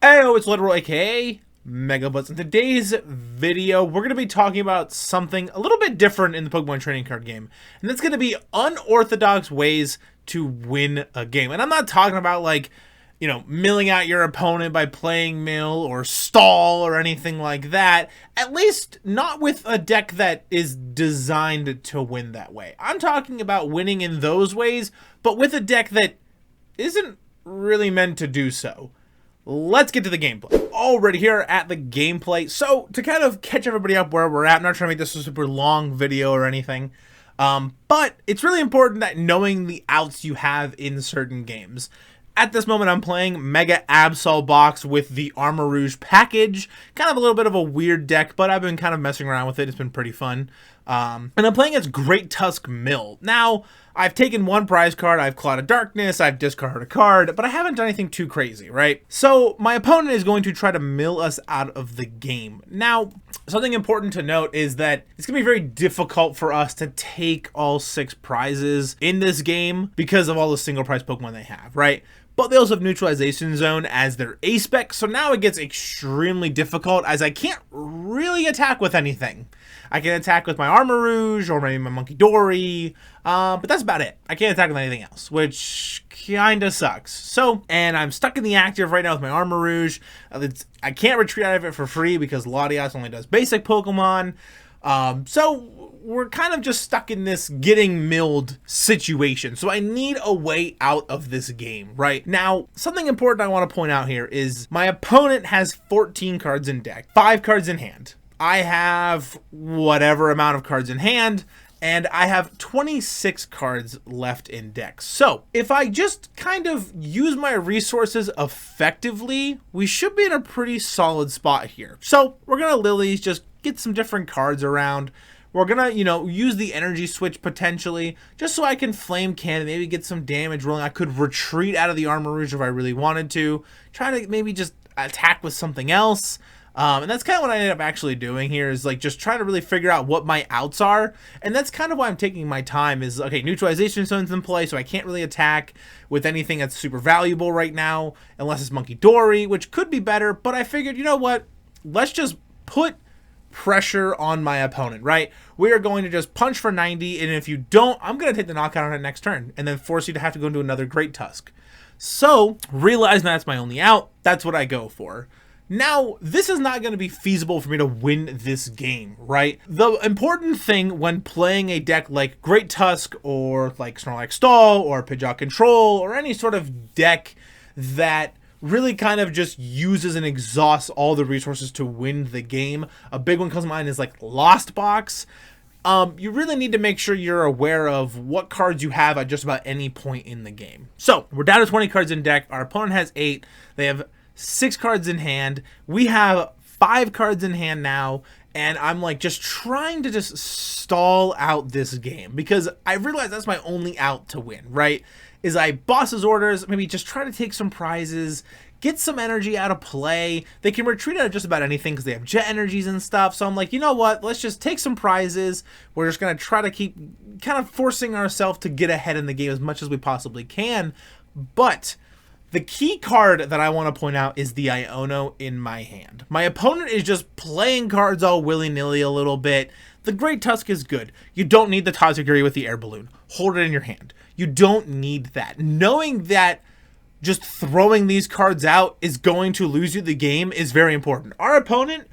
Heyo, it's Lloyd, aka MegaBlitzz. In today's video, we're going to be talking about something a little bit different in the Pokemon trading card game. And that's going to be unorthodox ways to win a game. And I'm not talking about milling out your opponent by playing mill or stall or anything like that. At least not with a deck that is designed to win that way. I'm talking about winning in those ways, but with a deck that isn't really meant to do so. Let's get to the gameplay. Already here at the gameplay. So to kind of catch everybody up where we're at, I'm not trying to make this a super long video or anything, but it's really important that knowing the outs you have in certain games. At this moment, I'm playing Mega Absol Box with the Armor Rouge package. Kind of a little bit of a weird deck, but I've been kind of messing around with it. It's been pretty fun. And I'm playing as Great Tusk Mill. Now, I've taken one prize card, I've Cloud of Darkness, I've discarded a card, but I haven't done anything too crazy, right? So my opponent is going to try to mill us out of the game. Now, something important to note is that it's going to be very difficult for us to take all 6 prizes in this game because of all the single prize Pokemon they have, right? But they also have Neutralization Zone as their A-Spec, so now it gets extremely difficult as I can't really attack with anything. I can attack with my Armor Rouge or maybe my Monkey Dory, but that's about it. I can't attack with anything else, which kinda sucks. So, and I'm stuck in the active right now with my Armor Rouge. I can't retreat out of it for free because Latias only does basic Pokemon. So we're kind of just stuck in this getting milled situation. So I need a way out of this game, right? Now, something important I want to point out here is my opponent has 14 cards in deck, 5 cards in hand. I have whatever amount of cards in hand, and I have 26 cards left in deck. So if I just kind of use my resources effectively, we should be in a pretty solid spot here. So we're gonna Lilies, just get some different cards around. We're gonna, use the energy switch potentially, just so I can flame cannon, maybe get some damage rolling. I could retreat out of the Armor Rouge if I really wanted to. Try to maybe just attack with something else. And that's kind of what I ended up actually doing here is just trying to really figure out what my outs are. And that's kind of why I'm taking my time is, okay, Neutralization Zone's in play, so I can't really attack with anything that's super valuable right now, unless it's Monkey Dory, which could be better. But I figured, you know what? Let's just put pressure on my opponent, right? We are going to just punch for 90, and if you don't, I'm going to take the knockout on it next turn, and then force you to have to go into another Great Tusk. So, realizing that's my only out, that's what I go for. Now, this is not going to be feasible for me to win this game, right? The important thing when playing a deck like Great Tusk or like Snorlax Stall or Pidgeot Control or any sort of deck that really kind of just uses and exhausts all the resources to win the game. A big one comes to mind is like Lost Box. You really need to make sure you're aware of what cards you have at just about any point in the game. So, we're down to 20 cards in deck. Our opponent has 8. They have 6 cards in hand. We have 5 cards in hand now, and I'm just trying to just stall out this game because I realize that's my only out to win, right? Is I boss's orders, maybe just try to take some prizes, get some energy out of play. They can retreat out of just about anything because they have jet energies and stuff. So I'm like, you know what? Let's just take some prizes. We're just going to try to keep kind of forcing ourselves to get ahead in the game as much as we possibly can. But the key card that I want to point out is the Iono in my hand. My opponent is just playing cards all willy-nilly a little bit. The Great Tusk is good. You don't need the Tazagiri with the air balloon. Hold it in your hand. You don't need that. Knowing that just throwing these cards out is going to lose you the game is very important. Our opponent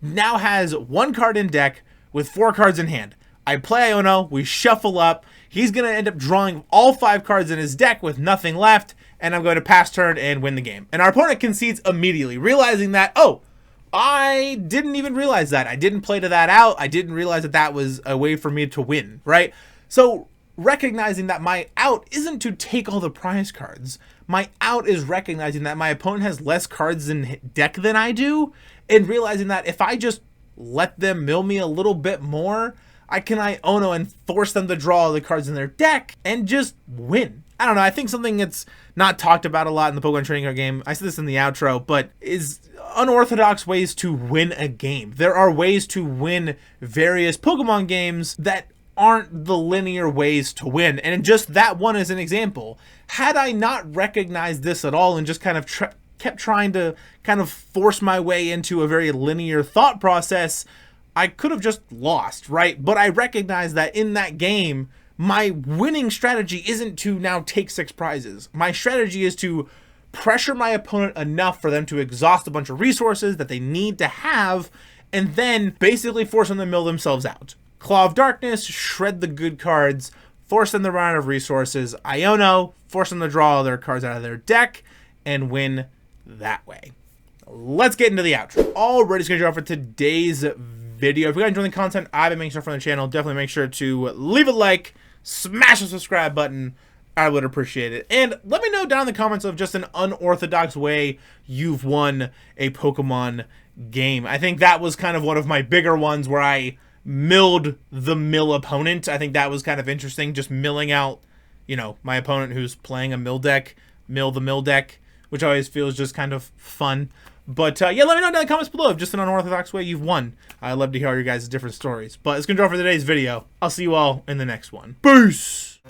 now has 1 card in deck with 4 cards in hand. I play Iono, we shuffle up. He's going to end up drawing all 5 cards in his deck with nothing left, and I'm going to pass turn and win the game. And our opponent concedes immediately, realizing that, oh, I didn't even realize that. I didn't play to that out. I didn't realize that that was a way for me to win, right? So recognizing that my out isn't to take all the prize cards. My out is recognizing that my opponent has less cards in deck than I do, and realizing that if I just let them mill me a little bit more, I can Iono and force them to draw all the cards in their deck and just win. I don't know, I think something that's not talked about a lot in the Pokemon trading card game, I said this in the outro, but is unorthodox ways to win a game. There are ways to win various Pokemon games that aren't the linear ways to win, and just that one is an example. Had I not recognized this at all and just kind of kept trying to kind of force my way into a very linear thought process, I could have just lost, right? But I recognize that in that game, my winning strategy isn't to now take 6 prizes. My strategy is to pressure my opponent enough for them to exhaust a bunch of resources that they need to have, and then basically force them to mill themselves out. Claw of Darkness, shred the good cards, force them to run out of resources. Iono, force them to draw all their cards out of their deck, and win that way. Let's get into the outro. Already scheduled for today's video. If you guys enjoy the content I've been making stuff from the channel, definitely make sure to leave a like, smash the subscribe button. I would appreciate it. And let me know down in the comments of just an unorthodox way you've won a Pokemon game. I think that was kind of one of my bigger ones where I milled the mill opponent. I think that was kind of interesting, just milling out, you know, my opponent who's playing a mill deck, mill the mill deck, which always feels just kind of fun. But yeah, let me know down in the comments below of just an unorthodox way you've won. I'd love to hear all your guys' different stories. But it's going to do it for today's video. I'll see you all in the next one. Peace!